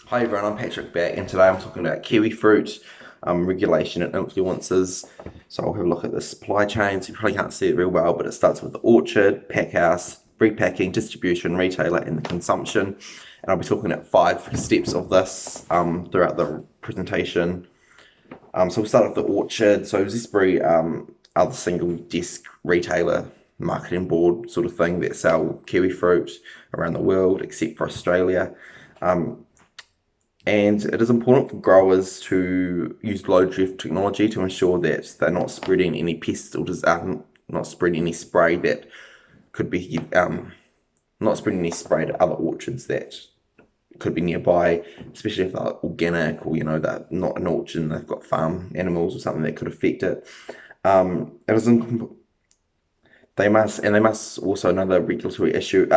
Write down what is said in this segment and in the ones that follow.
Hi everyone, I'm Patrick back, and today I'm talking about kiwifruit regulation and influences. So I'll have a look at the supply chain. So you probably can't see it real well, but it starts with the orchard, pack house, repacking, distribution, retailer, and the consumption. And I'll be talking about 5 steps of this throughout the presentation. So we'll start with the orchard. So Zesbury are the single desk retailer marketing board sort of thing that sell kiwifruit around the world, except for Australia. Um, and it is important for growers to use low drift technology to ensure that they're not spreading any pests or not spreading any spray that could be not spreading any spray to other orchards that could be nearby, especially if they're organic or they're not an orchard and they've got farm animals or something that could affect it. It is they must also, another regulatory issue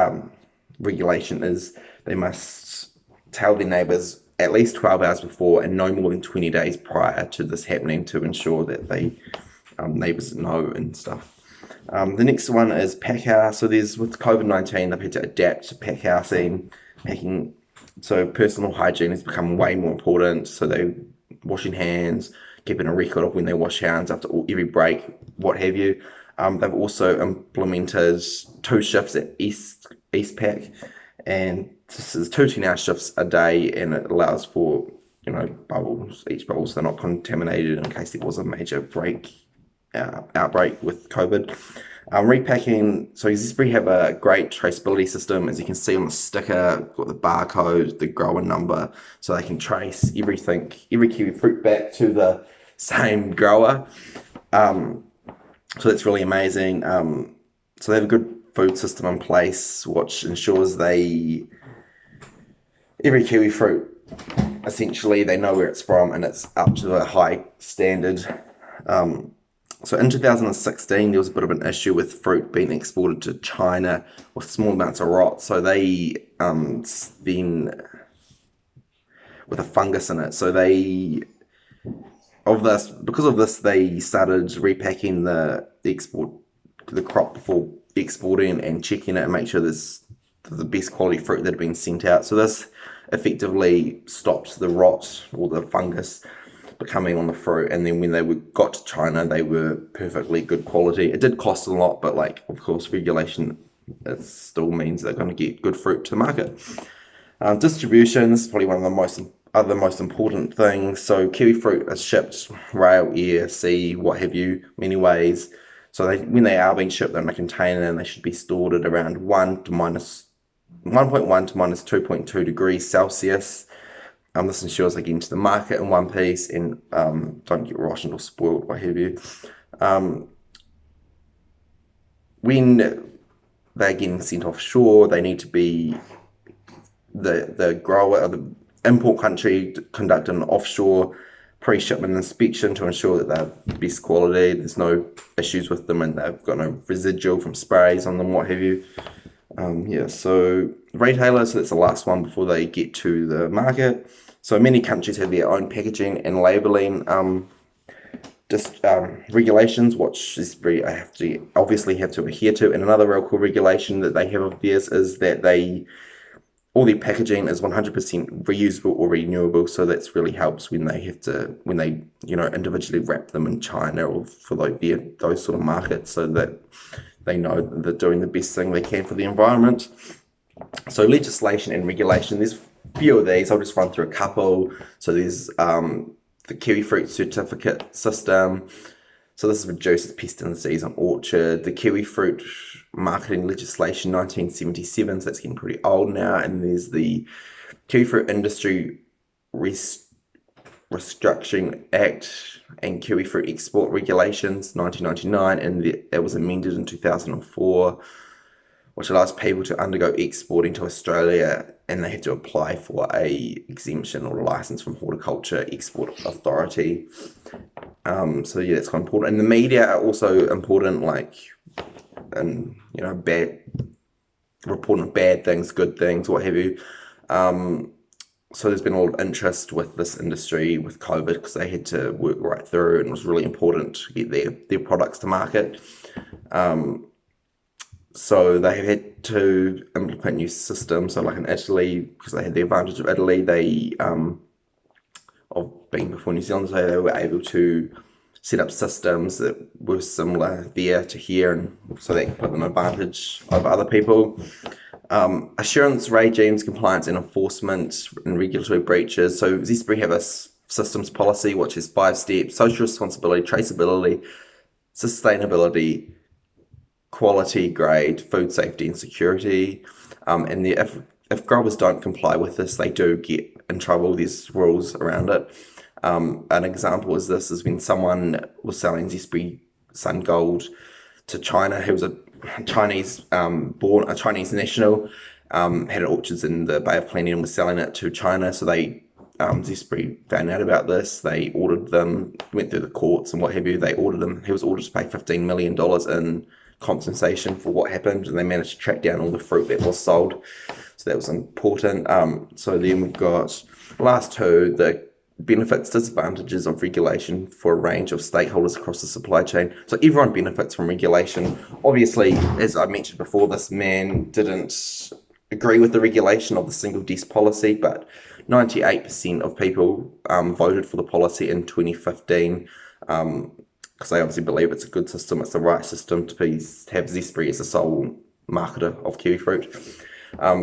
regulation is they must tell their neighbours at least 12 hours before and no more than 20 days prior to this happening to ensure that they neighbours know and stuff. The next one is pack house. So with COVID-19, they've had to adapt to pack housing, packing. So personal hygiene has become way more important. So they washing hands, keeping a record of when they wash hands after every break, what have you. They've also implemented 2 shifts at Eastpak, and this is 2 10-hour shifts a day, and it allows for bubbles, each bubble, so they're not contaminated in case there was a major outbreak with COVID. Repacking, so Zesbury have a great traceability system, as you can see on the sticker, got the barcode, the grower number, so they can trace everything, every kiwi fruit back to the same grower. So that's really amazing. So they have a good food system in place, which ensures every kiwi fruit, essentially, they know where it's from and it's up to a high standard. So in 2016, there was a bit of an issue with fruit being exported to China with small amounts of rot. So they then with a fungus in it. So because of this, they started repacking the crop before exporting and checking it and make sure there's the best quality fruit that had been sent out. So this effectively stopped the rot or the fungus becoming on the fruit, and then when they got to China, they were perfectly good quality. It did cost a lot, but of course, regulation, it still means they're going to get good fruit to the market. Distribution, this is probably one of the most important things. So kiwi fruit is shipped rail, air, sea, what have you, many ways. So when they are being shipped, they're in a container and they should be stored at around 1.1 to minus 2.2 degrees Celsius. This ensures they get into the market in one piece and don't get rotten or spoiled, what have you. When they're getting sent offshore, they need to be the grower or the import country to conduct an offshore pre-shipment inspection to ensure that they're best quality, there's no issues with them, and they've got no residual from sprays on them, what have you. So retailers, so that's the last one before they get to the market. So many countries have their own packaging and labeling regulations, which is obviously have to adhere to. And another real cool regulation that they have of theirs is that all their packaging is 100% reusable or renewable. So that's really helps when they individually wrap them in China or for those sort of markets, so that they know that they're doing the best thing they can for the environment. So legislation and regulation, there's a few of these. I'll just run through a couple. So there's the Kiwifruit certificate system. So this reduces pest and disease on orchard. The Kiwifruit marketing legislation 1977, so that's getting pretty old now. And there's the Kiwifruit Industry Restructuring Act and Kiwifruit Export Regulations 1999, and that was amended in 2004, which allows people to undergo exporting to Australia, and they have to apply for a exemption or a license from Horticulture Export Authority. So yeah, that's quite important. And the media are also important, bad reporting of bad things, good things, what have you. So there's been a lot of interest with this industry with COVID because they had to work right through, and it was really important to get their products to market. So they had to implement new systems. So like in Italy, because they had the advantage of Italy, they of being before New Zealand, so they were able to set up systems that were similar there to here, and so they could put them advantage over other people. Assurance regimes, compliance and enforcement, and regulatory breaches. So Zespri have a systems policy which is 5 steps: social responsibility, traceability, sustainability, quality, grade, food safety and security. And if growers don't comply with this, they do get in trouble. There's rules around it. An example is this is when someone was selling Zespri Sun Gold to China, who was a Chinese born, a Chinese national, had orchards in the Bay of Plenty and was selling it to China. So they Zespri found out about this. They ordered them, went through the courts and what have you. They ordered them. He was ordered to pay $15 million in compensation for what happened, and they managed to track down all the fruit that was sold. So that was important. So then we've got last two, the benefits, disadvantages of regulation for a range of stakeholders across the supply chain. So everyone benefits from regulation. Obviously, as I mentioned before, this man didn't agree with the regulation of the single desk policy, but 98% of people voted for the policy in 2015 because they obviously believe it's a good system, it's the right system to have Zespri as the sole marketer of kiwifruit.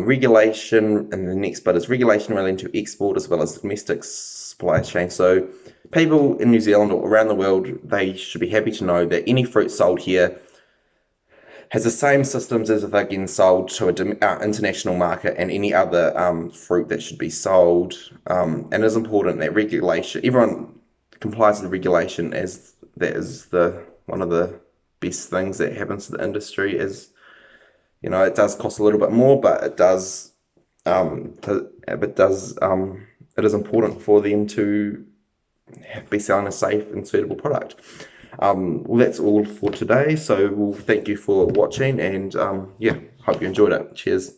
Regulation, and the next bit is regulation relating to export as well as domestic supply chain. So people in New Zealand or around the world, they should be happy to know that any fruit sold here has the same systems as if they're getting sold to an international market and any other fruit that should be sold. And it's important that regulation, everyone complies with the regulation, as that is one of the best things that happens to the industry. Is, you know, it does cost a little bit more, but it is important for them to be selling a safe and suitable product. Well, that's all for today. So we'll thank you for watching, and yeah, hope you enjoyed it. Cheers.